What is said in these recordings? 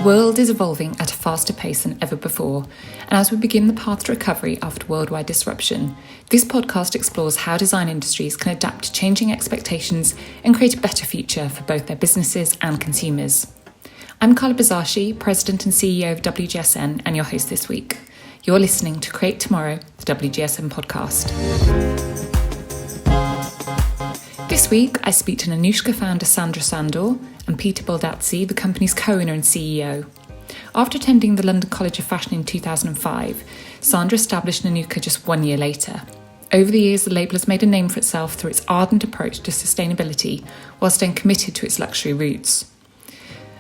The world is evolving at a faster pace than ever before, and as we begin the path to recovery after worldwide disruption, this podcast explores how design industries can adapt to changing expectations and create a better future for both their businesses and consumers. I'm Carla Buzasi, President and CEO of WGSN, and your host this week. You're listening to Create Tomorrow, the WGSN podcast. This week, I speak to Nanushka Founder Sandor and Peter Baldaszti, the company's co-owner and CEO. After attending the London College of Fashion in 2005, Sandra established Nanushka just 1 year later. Over the years, the label has made a name for itself through its ardent approach to sustainability, while staying committed to its luxury roots.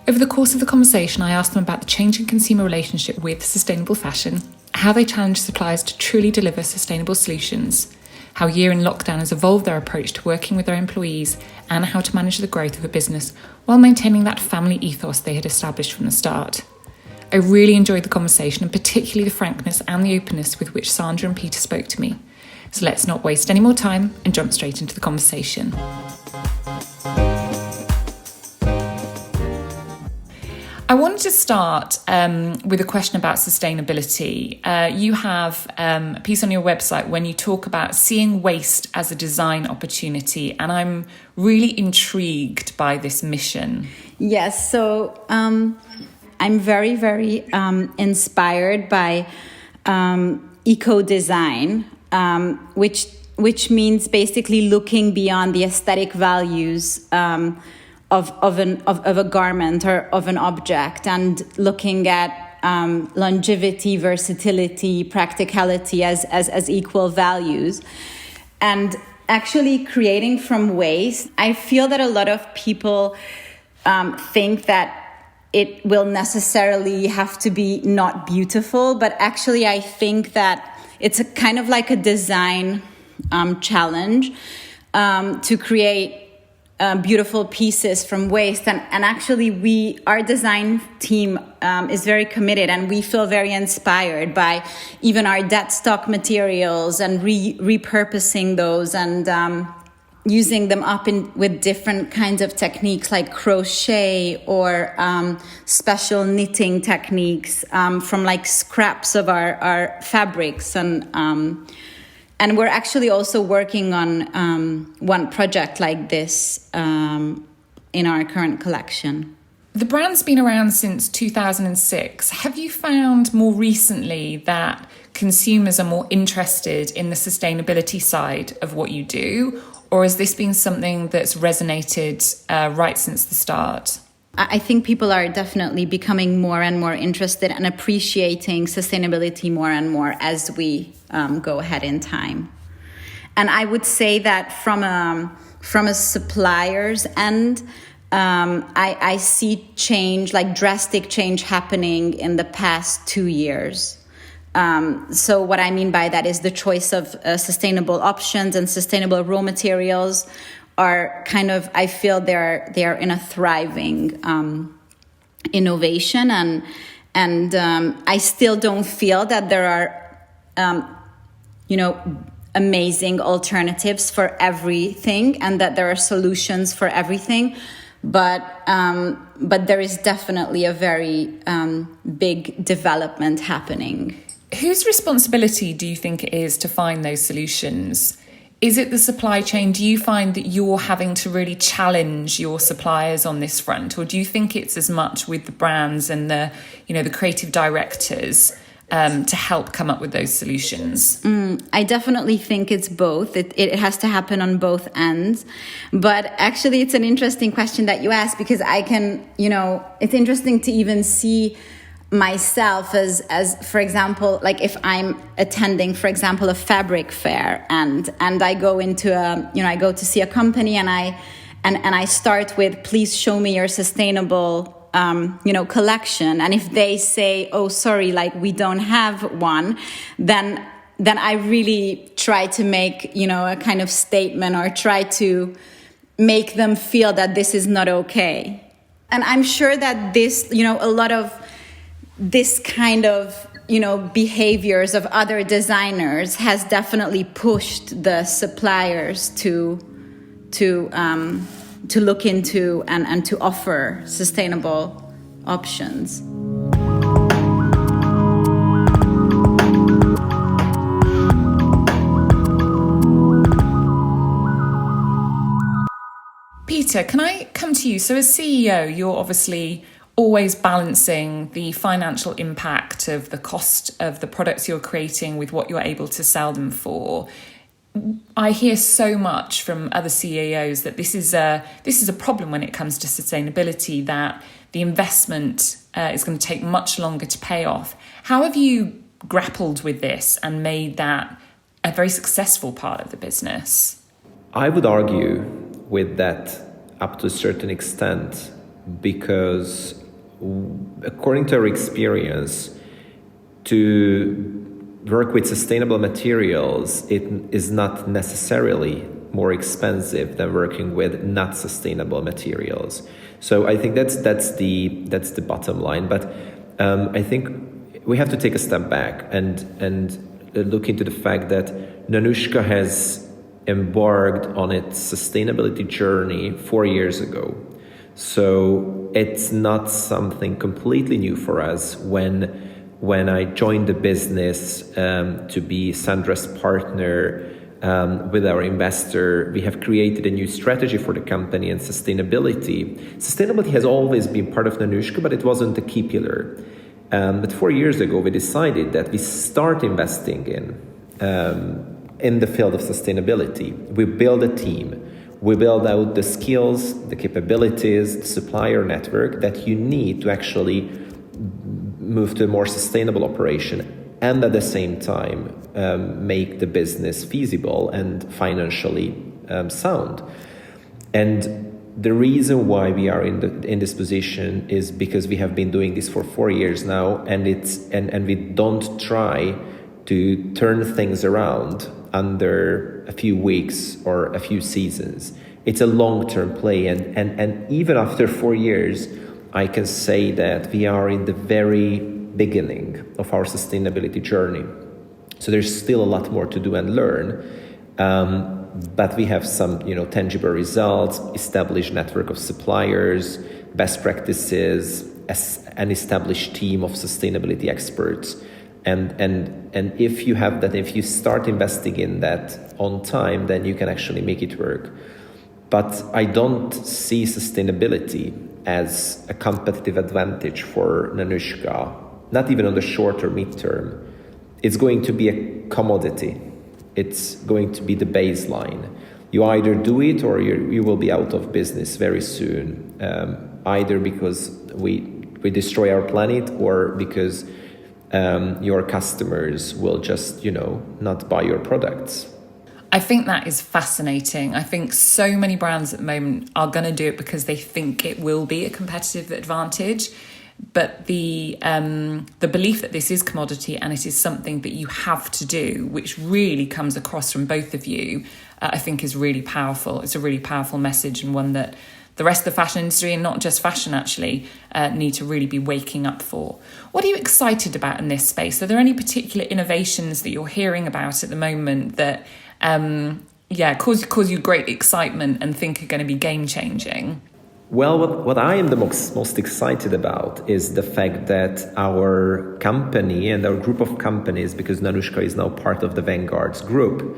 Over the course of the conversation, I asked them about the changing consumer relationship with sustainable fashion, how they challenge suppliers to truly deliver sustainable solutions, how a year in lockdown has evolved their approach to working with their employees, and how to manage the growth of a business while maintaining that family ethos they had established from the start. I really enjoyed the conversation, and particularly the frankness and the openness with which Sandra and Peter spoke to me. So let's not waste any more time and jump straight into the conversation. I wanted to start with a question about sustainability. You have a piece on your website when you talk about seeing waste as a design opportunity, and I'm really intrigued by this mission. Yes, so I'm very, very inspired by eco-design, which means basically looking beyond the aesthetic values of a garment or of an object, and looking at longevity, versatility, practicality as equal values, and actually creating from waste. I feel that a lot of people think that it will necessarily have to be not beautiful, but actually I think that it's a kind of like a design challenge to create beautiful pieces from waste, and actually our design team is very committed, and we feel very inspired by even our dead stock materials and repurposing those and using them up with different kinds of techniques like crochet or special knitting techniques from like scraps of our fabrics, and we're actually also working on one project like this in our current collection. The brand's been around since 2006. Have you found more recently that consumers are more interested in the sustainability side of what you do, or has this been something that's resonated right since the start? I think people are definitely becoming more and more interested and appreciating sustainability more and more as we go ahead in time. And I would say that from a supplier's end, I see change, like drastic change happening in the past 2 years. So what I mean by that is the choice of sustainable options and sustainable raw materials are kind of, I feel they're in a thriving innovation, and I still don't feel that there are amazing alternatives for everything, and that there are solutions for everything, but there is definitely a very big development happening. Whose responsibility do you think it is to find those solutions? Is it the supply chain? Do you find that you're having to really challenge your suppliers on this front? Or do you think it's as much with the brands and the creative directors to help come up with those solutions? I definitely think it's both. It has to happen on both ends. But actually, it's an interesting question that you asked, because it's interesting to even see myself as for example, like if I'm attending, for example, a fabric fair, and I go into I go to see a company, and I start with, please show me your sustainable collection, and if they say, oh sorry, like we don't have one, then I really try to make a kind of statement, or try to make them feel that this is not okay. And I'm sure that this a lot of this kind of behaviors of other designers has definitely pushed the suppliers to look into and to offer sustainable options. Peter, can I come to you? So as CEO, you're obviously always balancing the financial impact of the cost of the products you're creating with what you're able to sell them for. I hear so much from other CEOs that this is a problem when it comes to sustainability, that the investment is going to take much longer to pay off. How have you grappled with this and made that a very successful part of the business? I would argue with that up to a certain extent, because according to our experience, to work with sustainable materials, it is not necessarily more expensive than working with not sustainable materials. So I think that's the bottom line. But I think we have to take a step back and look into the fact that Nanushka has embarked on its sustainability journey 4 years ago. So it's not something completely new for us. When I joined the business to be Sandra's partner with our investor, we have created a new strategy for the company and sustainability. Sustainability has always been part of Nanushka, but it wasn't a key pillar. But 4 years ago, we decided that we start investing in the field of sustainability. We build a team. We build out the skills, the capabilities, the supplier network that you need to actually move to a more sustainable operation, and at the same time make the business feasible and financially sound. And the reason why we are in this position is because we have been doing this for 4 years now, and we don't try to turn things around under a few weeks or a few seasons. It's a long-term play, and even after 4 years, I can say that we are in the very beginning of our sustainability journey. So there's still a lot more to do and learn, but we have some tangible results, established network of suppliers, best practices, an established team of sustainability experts. And if you have that, if you start investing in that on time, then you can actually make it work. But I don't see sustainability as a competitive advantage for Nanushka, not even on the short or midterm. It's going to be a commodity. It's going to be the baseline. You either do it or you will be out of business very soon, either because we destroy our planet or because your customers will just, not buy your products. I think that is fascinating. I think so many brands at the moment are going to do it because they think it will be a competitive advantage. But the belief that this is commodity and it is something that you have to do, which really comes across from both of you, I think is really powerful. It's a really powerful message, and one that the rest of the fashion industry, and not just fashion actually, need to really be waking up for. What are you excited about in this space? Are there any particular innovations that you're hearing about at the moment that cause you great excitement and think are going to be game-changing? Well, what I am the most excited about is the fact that our company and our group of companies, because Nanushka is now part of the Vanguard's group,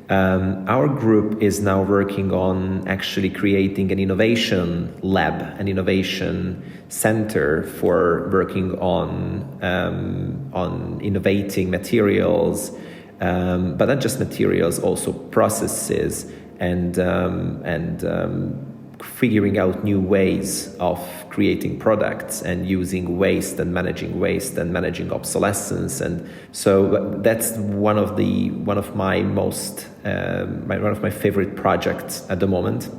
our group is now working on actually creating an innovation lab, an innovation center for working on innovating materials, but not just materials, also processes and figuring out new ways of creating products and using waste and managing obsolescence. And so that's one of my favorite projects at the moment.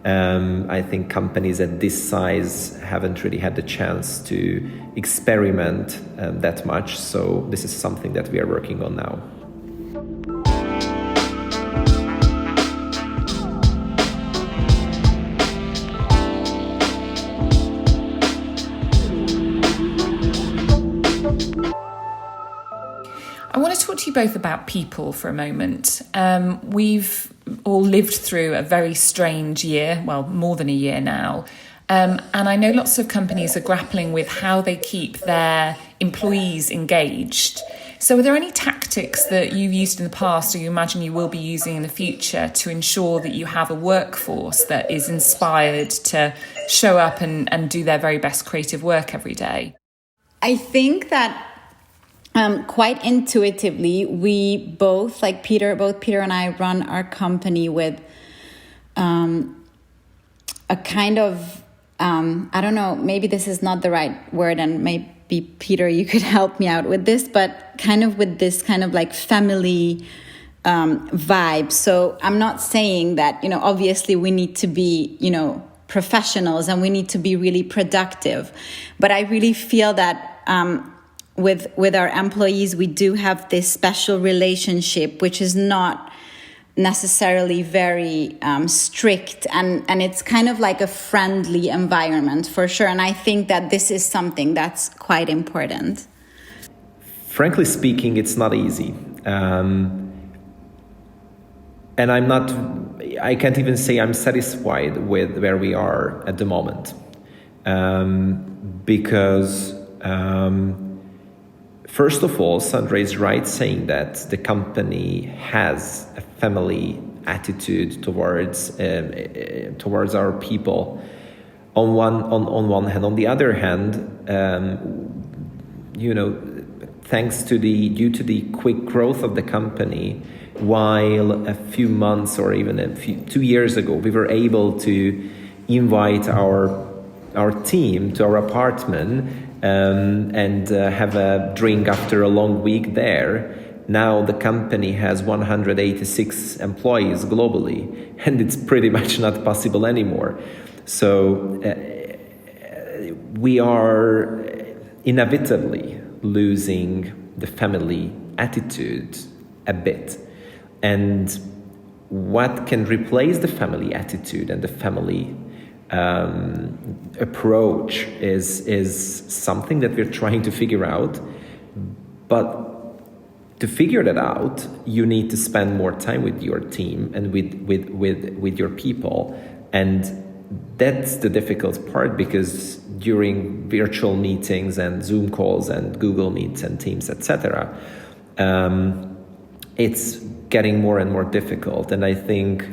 I think companies at this size haven't really had the chance to experiment that much. So this is something that we are working on now. I want to talk to you both about people for a moment. We've all lived through a very strange year, well, more than a year now, And I know lots of companies are grappling with how they keep their employees engaged. So are there any tactics that you've used in the past or you imagine you will be using in the future to ensure that you have a workforce that is inspired to show up and do their very best creative work every day? I think that quite intuitively, we both Peter and I run our company with a kind of, I don't know, maybe this is not the right word, and maybe Peter, you could help me out with this, but kind of with this kind of like family vibe. So I'm not saying that, obviously we need to be, professionals and we need to be really productive. But I really feel that with our employees, we do have this special relationship, which is not necessarily very strict, and it's kind of like a friendly environment for sure. And I think that this is something that's quite important. Frankly speaking, it's not easy. And I can't even say I'm satisfied with where we are at the moment. Because first of all, Sandra is right saying that the company has a family attitude towards our people. On one hand, on the other hand, due to the quick growth of the company, while a few months or even 2 years ago, we were able to invite our team to our apartment and have a drink after a long week there. Now the company has 186 employees globally, and it's pretty much not possible anymore. So we are inevitably losing the family attitude a bit. And what can replace the family attitude and the family approach is something that we're trying to figure out. But to figure that out, you need to spend more time with your team and with your people. And that's the difficult part, because during virtual meetings and Zoom calls and Google Meets and Teams, etc., it's getting more and more difficult. And I think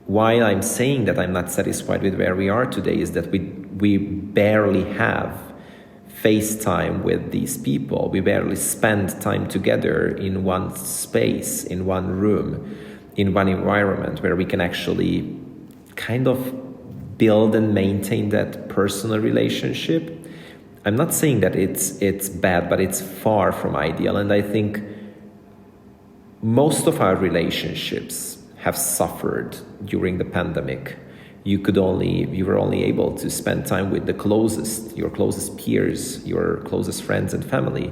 why I'm saying that I'm not satisfied with where we are today is that we barely have FaceTime with these people. We barely spend time together in one space, in one room, in one environment where we can actually kind of build and maintain that personal relationship. I'm not saying that it's bad, but it's far from ideal. And I think most of our relationships have suffered during the pandemic. You were only able to spend time with your closest peers, your closest friends and family.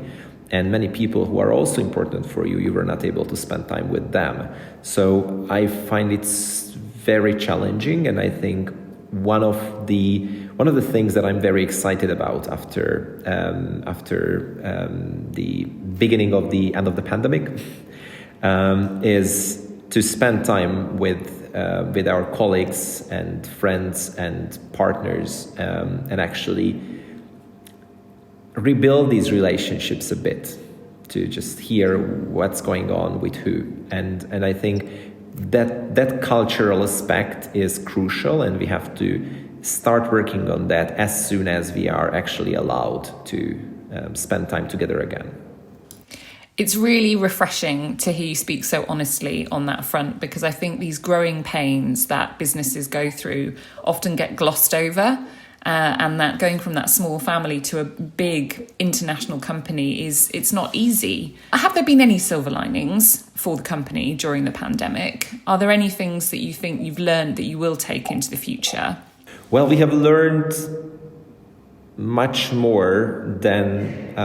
And many people who are also important for you, you were not able to spend time with them. So I find it's very challenging, and I think one of the things that I'm very excited about after the beginning of the end of the pandemic is to spend time with our colleagues and friends and partners and actually rebuild these relationships a bit, to just hear what's going on with who. And I think that cultural aspect is crucial, and we have to start working on that as soon as we are actually allowed to spend time together again. It's really refreshing to hear you speak so honestly on that front, because I think these growing pains that businesses go through often get glossed over, and that going from that small family to a big international company it's not easy. Have there been any silver linings for the company during the pandemic? Are there any things that you think you've learned that you will take into the future? Well, we have learned much more than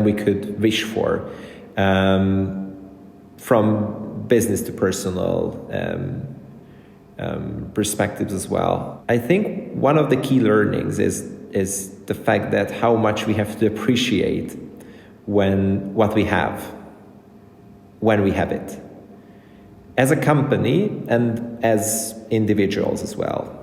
we could wish for, from business to personal perspectives as well. I think one of the key learnings is the fact that how much we have to appreciate when we have it. as a company and as individuals as well.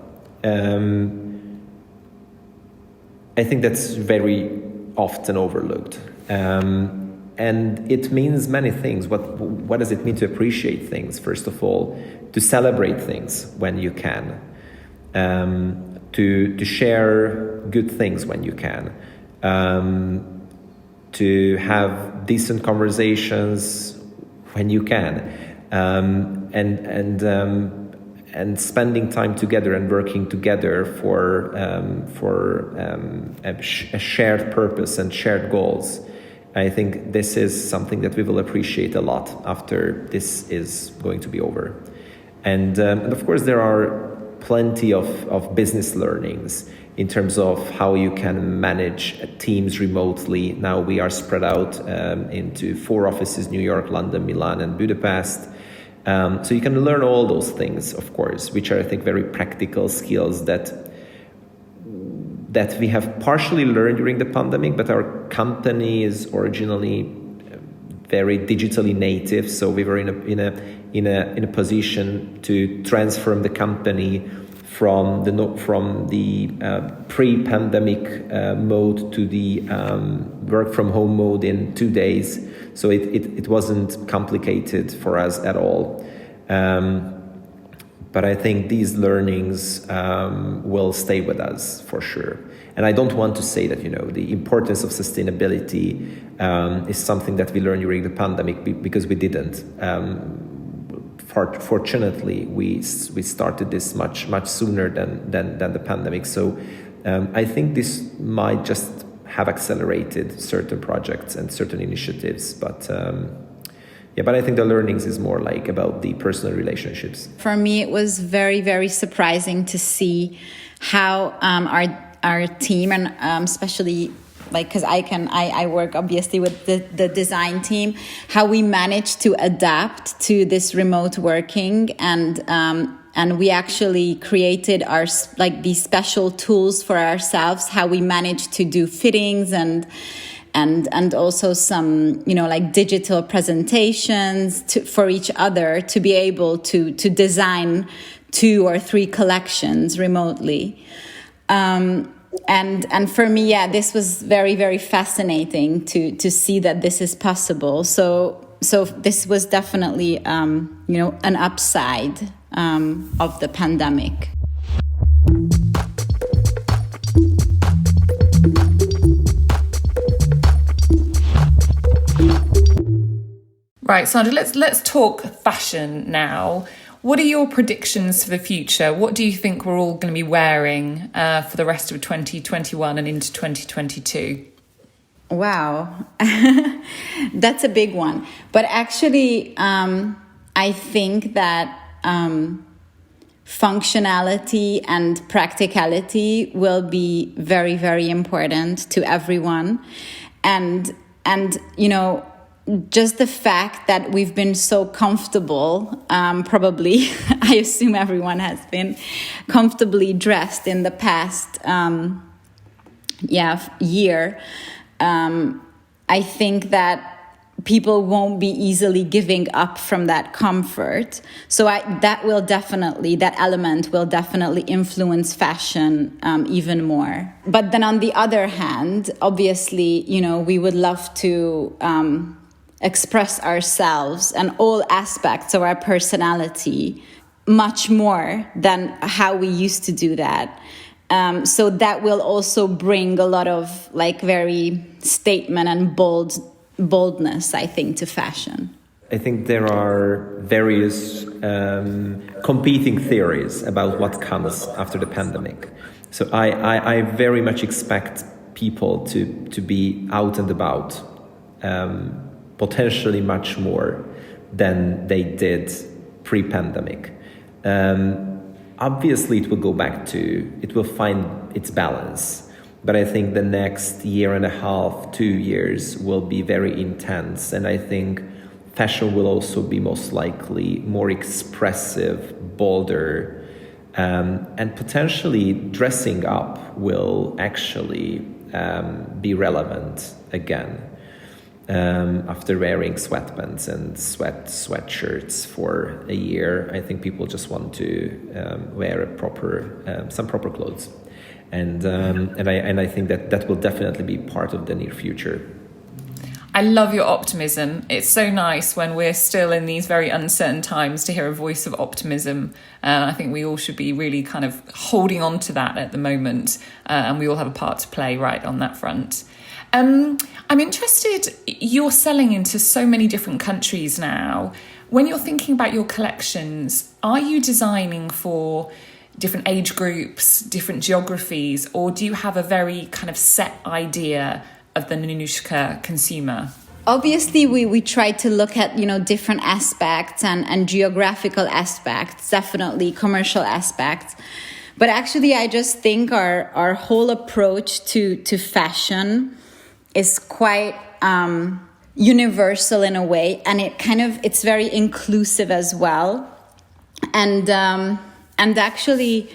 I think that's very often overlooked. And it means many things. What does it mean to appreciate things? First of all, to celebrate things when you can, to share good things when you can, to have decent conversations when you can, and spending time together and working together for a shared purpose and shared goals. I think this is something that we will appreciate a lot after this is going to be over. And of course, there are plenty of business learnings in terms of how you can manage teams remotely. Now we are spread out into 4 offices: New York, London, Milan, and Budapest. So you can learn all those things, of course, which are, I think, very practical skills that we have partially learned during the pandemic, but our company is originally very digitally native, so we were in a position to transform the company from the pre-pandemic mode to the work from home mode in 2 days. So it wasn't complicated for us at all. But I think these learnings will stay with us for sure. And I don't want to say that, the importance of sustainability is something that we learned during the pandemic, because we didn't. Fortunately, we started this much sooner than the pandemic. So I think this might just have accelerated certain projects and certain initiatives, but I think the learnings is more like about the personal relationships. For me, it was very, very surprising to see how our team, and especially because I work obviously with the design team, how we managed to adapt to this remote working, and we actually created these special tools for ourselves, how we managed to do fittings and also some, digital presentations for each other, to be able to design 2 or 3 collections remotely. And for me, this was very, very fascinating to see that this is possible. So this was definitely, an upside of the pandemic. Right, Sandra, let's talk fashion now. What are your predictions for the future? What do you think we're all going to be wearing for the rest of 2021 and into 2022? Wow, that's a big one. But actually, I think that functionality and practicality will be very, very important to everyone. And just the fact that we've been so comfortable, probably, I assume everyone has been comfortably dressed in the past year. I think that people won't be easily giving up from that comfort. So that element will definitely influence fashion even more. But then on the other hand, obviously, we would love to express ourselves and all aspects of our personality much more than how we used to do that. So that will also bring a lot of very statement and boldness, I think, to fashion. I think there are various competing theories about what comes after the pandemic. So I very much expect people to be out and about, potentially much more than they did pre-pandemic. Obviously, it will find its balance. But I think the next year and a half, 2 years will be very intense. And I think fashion will also be most likely more expressive, bolder, and potentially dressing up will actually be relevant again. After wearing sweatpants and sweatshirts for a year, I think people just want to wear some proper clothes, and I think that will definitely be part of the near future. I love your optimism. It's so nice when we're still in these very uncertain times to hear a voice of optimism. I think we all should be really kind of holding on to that at the moment, and we all have a part to play right on that front. I'm interested, you're selling into so many different countries now. When you're thinking about your collections, are you designing for different age groups, different geographies, or do you have a very kind of set idea of the Nanushka consumer? Obviously, we try to look at, different aspects and geographical aspects, definitely commercial aspects. But actually, I just think our whole approach to fashion is quite universal in a way, and it's very inclusive as well. And actually,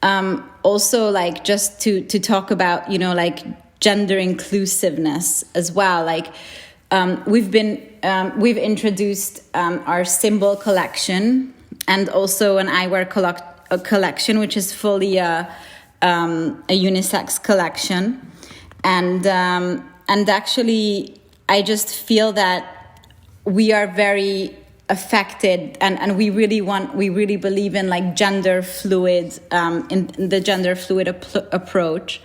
also like just to talk about, like gender inclusiveness as well. Like we've introduced our symbol collection and also an eyewear collection, which is fully a unisex collection. And actually, I just feel that we are very affected, and we really believe in like gender fluid, in the gender fluid approach,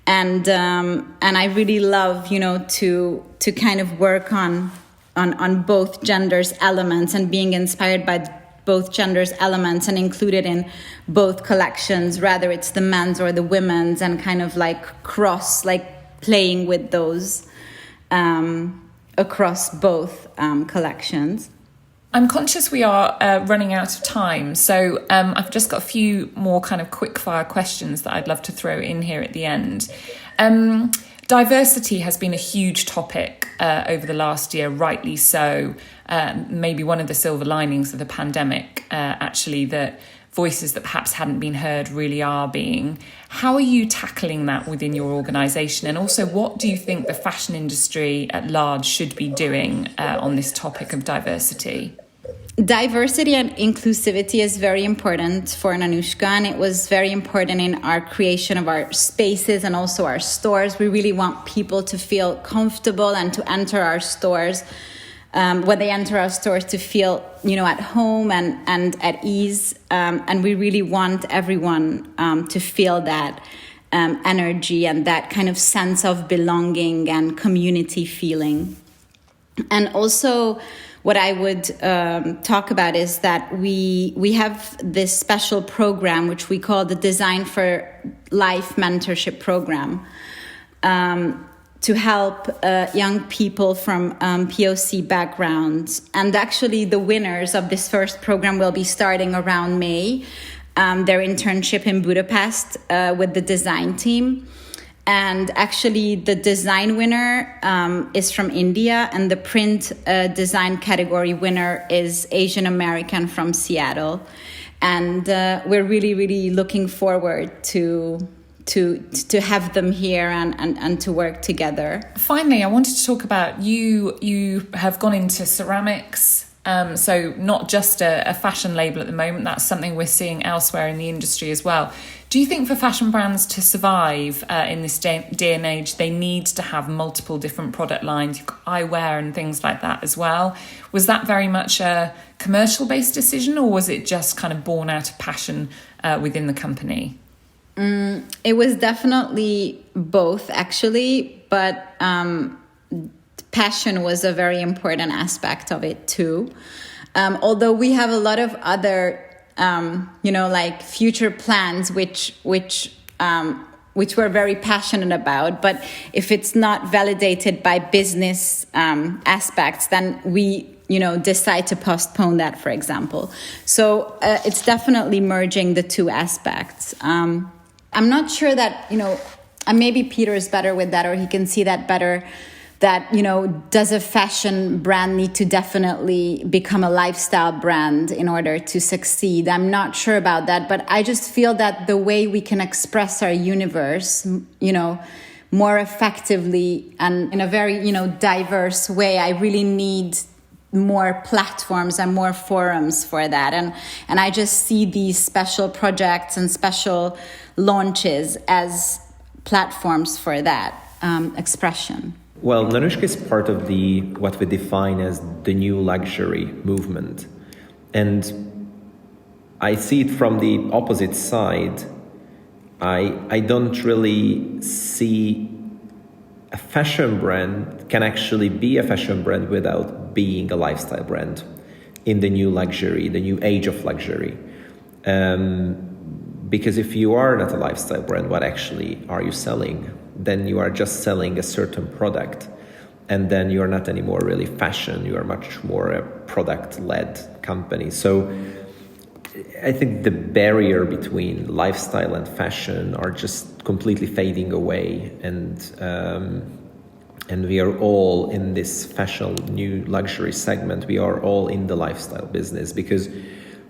and I really love to kind of work on both genders elements and being inspired by both genders elements and included in both collections, whether it's the men's or the women's, and kind of like playing with those across both collections. I'm conscious we are running out of time, so I've just got a few more kind of quick fire questions that I'd love to throw in here at the end. Diversity has been a huge topic over the last year, rightly so. Maybe one of the silver linings of the pandemic, actually, that voices that perhaps hadn't been heard really are being. How are you tackling that within your organisation? And also, what do you think the fashion industry at large should be doing on this topic of diversity? Diversity and inclusivity is very important for Nanushka, and it was very important in our creation of our spaces and also our stores. We really want people to feel comfortable and to enter our stores. When they enter our stores, to feel, at home and at ease. And we really want everyone to feel that energy and that kind of sense of belonging and community feeling. And also, what I would talk about is that we have this special program, which we call the Design for Life Mentorship Program, to help young people from POC backgrounds. And actually the winners of this first program will be starting around May, their internship in Budapest with the design team. And actually the design winner is from India, and the print design category winner is Asian American from Seattle. And we're really, really looking forward to have them here and to work together. Finally, I wanted to talk about you have gone into ceramics, so not just a fashion label at the moment. That's something we're seeing elsewhere in the industry as well. Do you think for fashion brands to survive in this day and age, they need to have multiple different product lines? You've got eyewear and things like that as well. Was that very much a commercial-based decision, or was it just kind of born out of passion within the company? It was definitely both, actually, but passion was a very important aspect of it too. Although we have a lot of other, like future plans, which we're very passionate about. But if it's not validated by business aspects, then we decide to postpone that, for example. So it's definitely merging the two aspects. I'm not sure that, and maybe Peter is better with that, or he can see that better, that, does a fashion brand need to definitely become a lifestyle brand in order to succeed? I'm not sure about that, but I just feel that the way we can express our universe, more effectively and in a very, diverse way, I really need more platforms and more forums for that. And I just see these special projects and special launches as platforms for that expression. Well, Nanushka is part of what we define as the new luxury movement. And I see it from the opposite side. I don't really see a fashion brand can actually be a fashion brand without being a lifestyle brand in the new luxury, the new age of luxury. Because if you are not a lifestyle brand, what actually are you selling? Then you are just selling a certain product. And then you are not anymore really fashion. You are much more a product-led company. So I think the barrier between lifestyle and fashion are just completely fading away. And we are all in this fashion new luxury segment. We are all in the lifestyle business because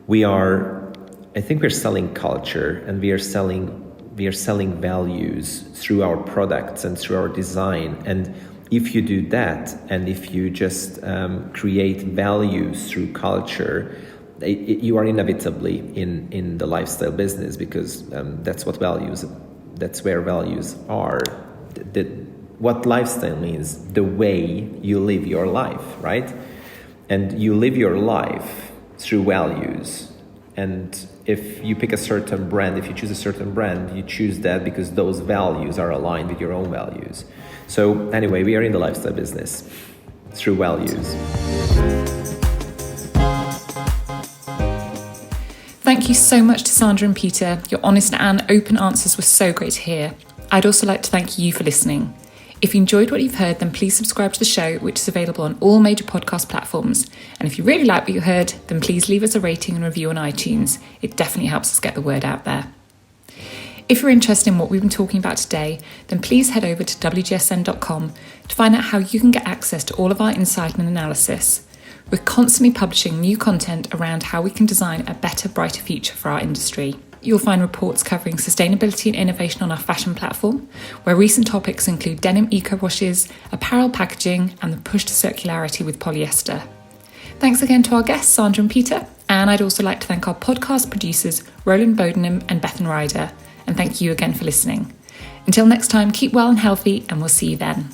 I think we're selling culture, and we are selling values through our products and through our design. And if you do that, and if you just create values through culture, you are inevitably in the lifestyle business, because that's where values are. What lifestyle means, the way you live your life, right? And you live your life through values. And if you pick a certain brand, if you choose a certain brand, you choose that because those values are aligned with your own values. So anyway, we are in the lifestyle business through values. Thank you so much to Sandra and Peter. Your honest and open answers were so great to hear. I'd also like to thank you for listening. If you enjoyed what you've heard, then please subscribe to the show, which is available on all major podcast platforms. And if you really like what you heard, then please leave us a rating and review on iTunes. It definitely helps us get the word out there. If you're interested in what we've been talking about today, then please head over to WGSN.com to find out how you can get access to all of our insight and analysis. We're constantly publishing new content around how we can design a better, brighter future for our industry. You'll find reports covering sustainability and innovation on our fashion platform, where recent topics include denim eco-washes, apparel packaging, and the push to circularity with polyester. Thanks again to our guests, Sandra and Peter, and I'd also like to thank our podcast producers, Roland Bodenham and Bethan Ryder, and thank you again for listening. Until next time, keep well and healthy, and we'll see you then.